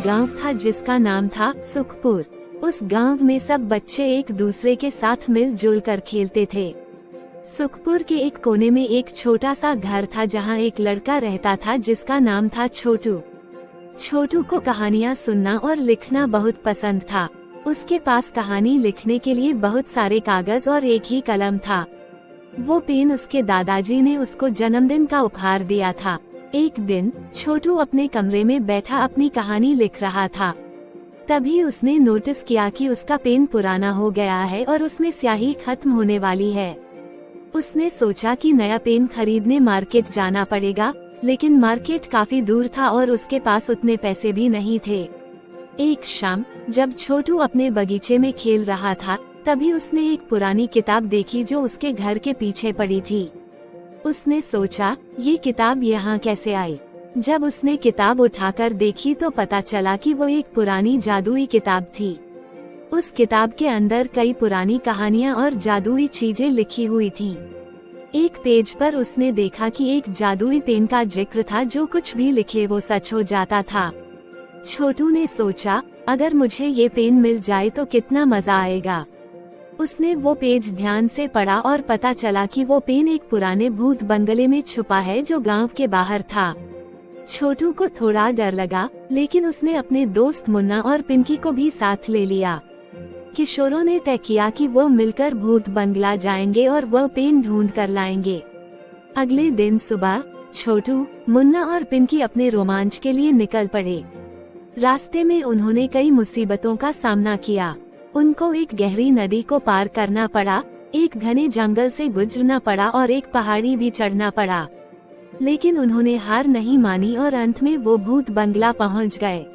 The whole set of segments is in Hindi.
गांव था जिसका नाम था सुखपुर। उस गांव में सब बच्चे एक दूसरे के साथ मिलजुल कर खेलते थे। सुखपुर के एक कोने में एक छोटा सा घर था जहां एक लड़का रहता था जिसका नाम था छोटू। छोटू को कहानियां सुनना और लिखना बहुत पसंद था। उसके पास कहानी लिखने के लिए बहुत सारे कागज और एक ही कलम था। वो पेन उसके दादाजी ने उसको जन्मदिन का उपहार दिया था। एक दिन छोटू अपने कमरे में बैठा अपनी कहानी लिख रहा था। तभी उसने नोटिस किया कि उसका पेन पुराना हो गया है और उसमें स्याही खत्म होने वाली है। उसने सोचा कि नया पेन खरीदने मार्केट जाना पड़ेगा, लेकिन मार्केट काफी दूर था और उसके पास उतने पैसे भी नहीं थे। एक शाम जब छोटू अपने बगीचे में खेल रहा था, तभी उसने एक पुरानी किताब देखी जो उसके घर के पीछे पड़ी थी। उसने सोचा, ये किताब यहाँ कैसे आई? जब उसने किताब उठाकर देखी तो पता चला कि वो एक पुरानी जादुई किताब थी। उस किताब के अंदर कई पुरानी कहानियाँ और जादुई चीजें लिखी हुई थीं। एक पेज पर उसने देखा कि एक जादुई पेन का जिक्र था, जो कुछ भी लिखे वो सच हो जाता था। छोटू ने सोचा, अगर मुझे ये पेन मिल जाए तो कितना मजा आएगा। उसने वो पेज ध्यान से पढ़ा और पता चला कि वो पेन एक पुराने भूत बंगले में छुपा है जो गांव के बाहर था। छोटू को थोड़ा डर लगा, लेकिन उसने अपने दोस्त मुन्ना और पिंकी को भी साथ ले लिया। किशोरों ने तय किया कि वो मिलकर भूत बंगला जाएंगे और वो पेन ढूंढ कर लाएंगे। अगले दिन सुबह छोटू, मुन्ना और पिंकी अपने रोमांच के लिए निकल पड़े। रास्ते में उन्होंने कई मुसीबतों का सामना किया। उनको एक गहरी नदी को पार करना पड़ा, एक घने जंगल से गुजरना पड़ा और एक पहाड़ी भी चढ़ना पड़ा। लेकिन उन्होंने हार नहीं मानी और अंत में वो भूत बंगला पहुंच गए।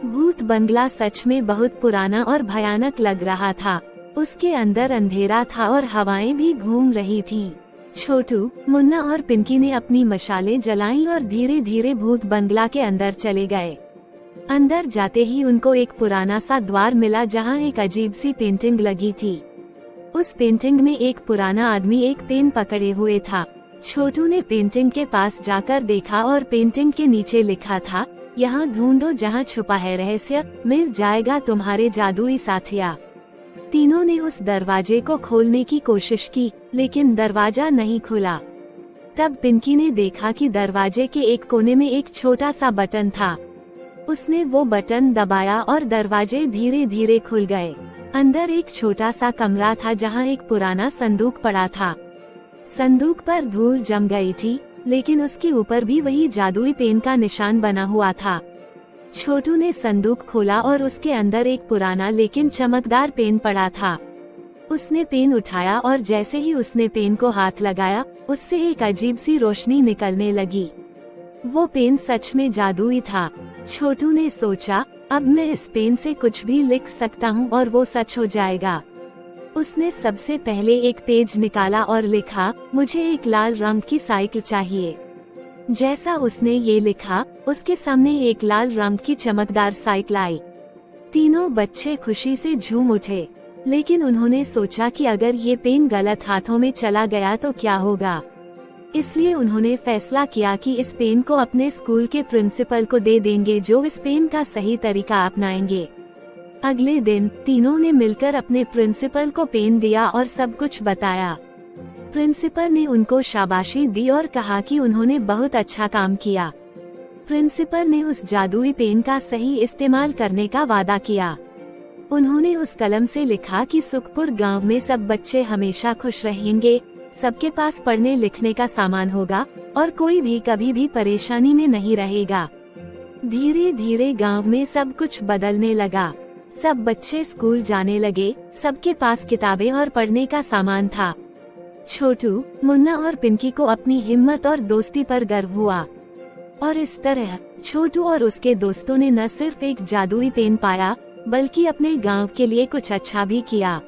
भूत बंगला सच में बहुत पुराना और भयानक लग रहा था। उसके अंदर अंधेरा था और हवाएं भी घूम रही थीं। छोटू, मुन्ना और पिंकी ने अपनी मशालें जलाईं और धीरे धीरे भूत बंगला के अंदर चले गए। अंदर जाते ही उनको एक पुराना सा द्वार मिला जहां एक अजीब सी पेंटिंग लगी थी। उस पेंटिंग में एक पुराना आदमी एक पेन पकड़े हुए था। छोटू ने पेंटिंग के पास जाकर देखा और पेंटिंग के नीचे लिखा था, यहाँ ढूंढो जहाँ छुपा है रहस्य, मिल जाएगा तुम्हारे जादुई साथिया। तीनों ने उस दरवाजे को खोलने की कोशिश की, लेकिन दरवाजा नहीं खुला। तब पिंकी ने देखा कि दरवाजे के एक कोने में एक छोटा सा बटन था। उसने वो बटन दबाया और दरवाजे धीरे धीरे खुल गए। अंदर एक छोटा सा कमरा था जहाँ एक पुराना संदूक पड़ा था। संदूक पर धूल जम गई थी, लेकिन उसके ऊपर भी वही जादुई पेन का निशान बना हुआ था। छोटू ने संदूक खोला और उसके अंदर एक पुराना लेकिन चमकदार पेन पड़ा था। उसने पेन उठाया और जैसे ही उसने पेन को हाथ लगाया, उससे एक अजीब सी रोशनी निकलने लगी। वो पेन सच में जादुई था। छोटू ने सोचा, अब मैं इस पेन से कुछ भी लिख सकता हूँ और वो सच हो जाएगा। उसने सबसे पहले एक पेज निकाला और लिखा, मुझे एक लाल रंग की साइकिल चाहिए। जैसा उसने ये लिखा, उसके सामने एक लाल रंग की चमकदार साइकिल आई। तीनों बच्चे खुशी से झूम उठे, लेकिन उन्होंने सोचा कि अगर ये पेन गलत हाथों में चला गया तो क्या होगा। इसलिए उन्होंने फैसला किया कि इस पेन को अपने स्कूल के प्रिंसिपल को दे देंगे, जो इस पेन का सही तरीका अपनाएंगे। अगले दिन तीनों ने मिलकर अपने प्रिंसिपल को पेन दिया और सब कुछ बताया। प्रिंसिपल ने उनको शाबाशी दी और कहा कि उन्होंने बहुत अच्छा काम किया। प्रिंसिपल ने उस जादुई पेन का सही इस्तेमाल करने का वादा किया। उन्होंने उस कलम से लिखा कि सुखपुर गांव में सब बच्चे हमेशा खुश रहेंगे, सबके पास पढ़ने लिखने का सामान होगा और कोई भी कभी भी परेशानी में नहीं रहेगा। धीरे धीरे गांव में सब कुछ बदलने लगा। सब बच्चे स्कूल जाने लगे, सबके पास किताबें और पढ़ने का सामान था। छोटू, मुन्ना और पिंकी को अपनी हिम्मत और दोस्ती पर गर्व हुआ। और इस तरह छोटू और उसके दोस्तों ने न सिर्फ एक जादुई पेन पाया, बल्कि अपने गांव के लिए कुछ अच्छा भी किया।